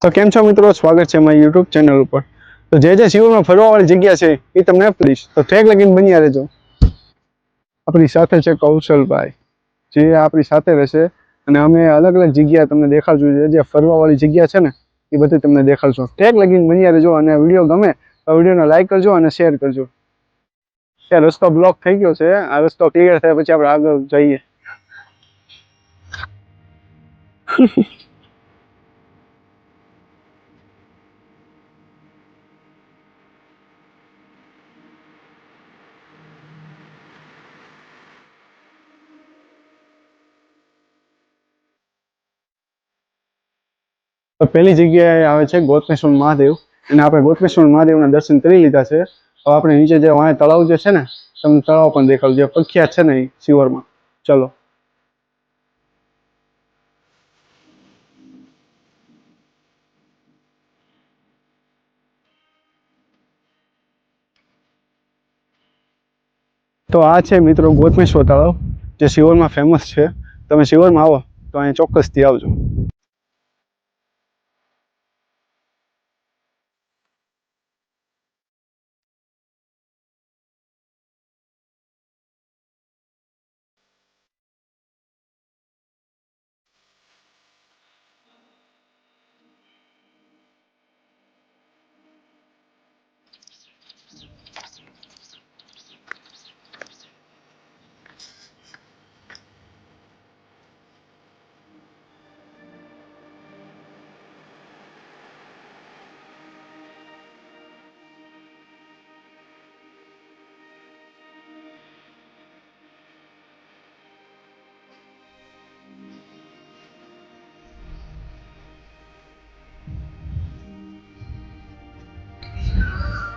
તો કેમ છો મિત્રો, સ્વાગત છે મારી YouTube ચેનલ ઉપર। તો જે શિવરમાં ફરવાવાળી જગ્યા છે એ તમને આપીશ, તો ટ્રેક લગીને બન્યા રહેજો। આપણી સાથે છે કૌશલભાઈ, જે આપણી સાથે રહેશે અને અમે અલગ અલગ જગ્યા તમને દેખાડશું। જે ફરવાવાળી જગ્યા છે ને એ બધી તમને દેખાડશું। ટ્રેક લગીને બન્યા રહેજો અને વિડીયો ગમે તો વિડીયોને લાઈક કરજો અને શેર કરજો। ત્યાં રસ્તો બ્લોક થઈ ગયો છે, આ રસ્તો ક્લિયર થાય પછી આપણે આગળ જઈએ। તો પહેલી જગ્યાએ આવે છે ગોતમેશ્વર મહાદેવ, અને આપણે ગોતમેશ્વર મહાદેવના દર્શન કરી લીધા છે। હવે આપણે નીચે જે વાંહે તળાવ જે છે ને, તમને તળાવ પણ દેખાડું, જે પ્રખ્યાત છે ને એ શિવરમાં। ચલો। તો આ છે મિત્રો ગોતમેશ્વર તળાવ, જે શિવરમાં ફેમસ છે। તમે શિવરમાં આવો તો અહીંયા ચોક્કસથી આવજો।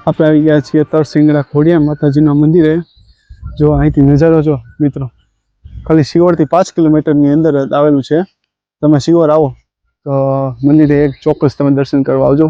આપણે આવી ગયા છીએ તરસિંગડા ખોડિયાર માતાજીના મંદિરે। જો અહીંથી નજારો જો મિત્રો, ખાલી શિવોરથી 5 કિલોમીટરની અંદર જ આવેલું છે। તમે શિવોર આવો તો મંદિરે એક ચોક્કસ તમે દર્શન કરવા આવજો।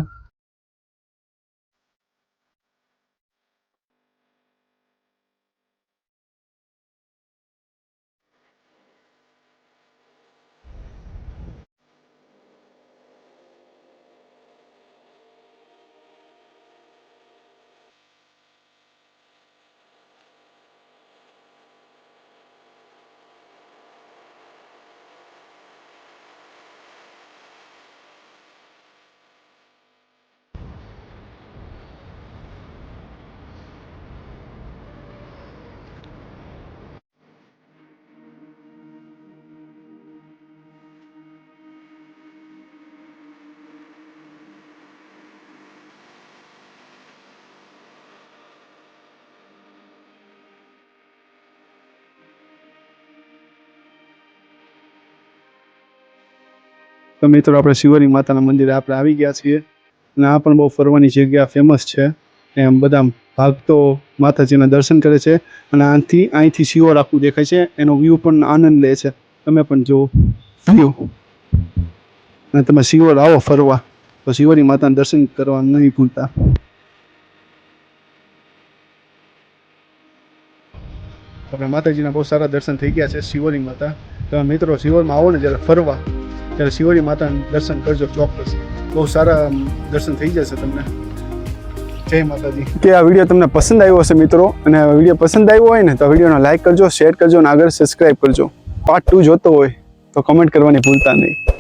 તો મિત્રો આપણે શિવરી માતાના મંદિરે આપણે આવી ગયા છીએ, અને આ પણ બહુ ફરવાની જગ્યા ફેમસ છે। એમ બધા ભક્તો માતાજીના દર્શન કરે છે, અને અહીંથી શિવોર આખું દેખાય છે, એનો વ્યૂ પણ આનંદ લે છે। તમે પણ જુઓ વ્યૂ, અને તમે શિવોર આવો ફરવા તો શિવરી માતાના દર્શન કરવા નહીં ભૂલતા। આપણે માતાજીના બહુ સારા દર્શન થઈ ગયા છે શિવરી માતા। તમે મિત્રો શિવોરમાં આવો ને જ્યારે ફરવા, ત્યારે શિવરી માતાના દર્શન કરજો ચોક્કસ, બહુ સારા દર્શન થઈ જશે તમને। જય માતાજી। કે આ વિડીયો તમને પસંદ આવ્યો હશે મિત્રો, અને આ વિડીયો પસંદ આવ્યો હોય ને તો વિડીયોને લાઈક કરજો, શેર કરજો અને આગળ સબસ્ક્રાઈબ કરજો। પાર્ટ 2 જોતો હોય તો કમેન્ટ કરવાની ભૂલતા નહીં।